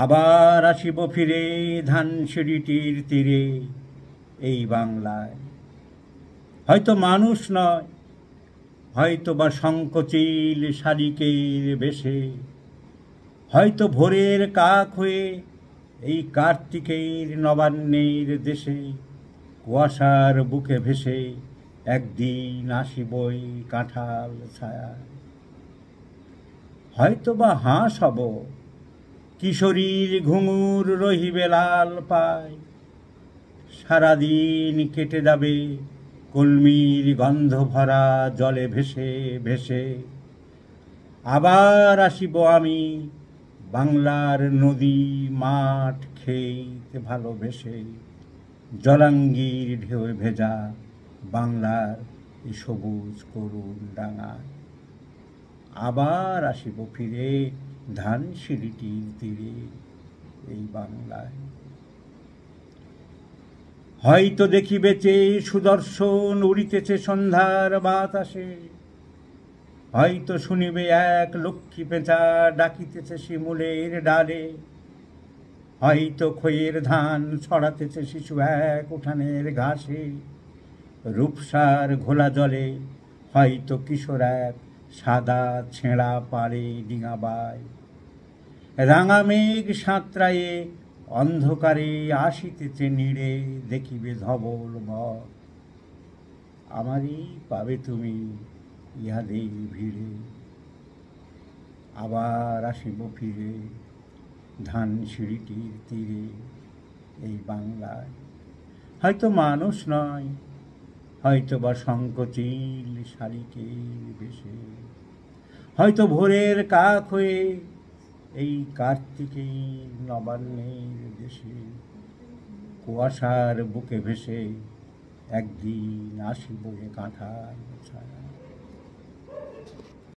আবার আসিব ফিরে ধানসিঁড়িটির তীরে এই বাংলায়। হয়তো মানুষ নয়, হয়তো বা শঙ্খচিল শালিকের বেশে, হয়তো ভোরের কাক হয়ে এই কার্তিকের নবান্নের দেশে কুয়াশার বুকে ভেসে একদিন আসিবই কাঁঠাল ছায়া। হয়তো বা হাঁস হব, কিশোরীর ঘুঙুর রহিবে লাল পায়, সারাদিন কেটে যাবে কলমির গন্ধ ভরা জলে ভেসে ভেসে। আবার আসিব আমি বাংলার নদী মাঠ ক্ষেত ভালোবেসে, জলাঙ্গির ঢেউয়ে ভেজা বাংলার এই সবুজ করুণ ডাঙায়। আবার আসিব ফিরে ধানসিঁড়িটির তীরে এই বাংলায়। হয়তো দেখিবে চেয়ে সুদর্শন উড়িতেছে সন্ধ্যার বাতাসে, হয়তো শুনিবে এক লক্ষ্মী পেঁচা ডাকিতেছে শিমুলের ডালে, হয়তো খইয়ের ধান ছড়াতেছে শিশু এক উঠানের ঘাসে, রূপসার ঘোলা জলে হয়তো কিশোর এক সাদা ছেঁড়া পাড়ে ডিঙাবায়। রাঙা মেঘ সাঁতরায়ে অন্ধকারে আসিতেছে নীড়ে, দেখিবে ধবল বর, আমারই পাবে তুমি ইহাদের ভিড়ে। আবার আসিব ফিরে ধানসিঁড়িটির তীরে এই বাংলায়। হয়তো মানুষ নয়, হয়তো বা শঙ্খচিল শালিকের বেশে, হয়তো ভোরের কাক হয়ে এই কার্তিকের নবান্নের দেশে কুয়াশার বুকে ভেসে একদিন আসিব এ কাঁঠাল ছায়া।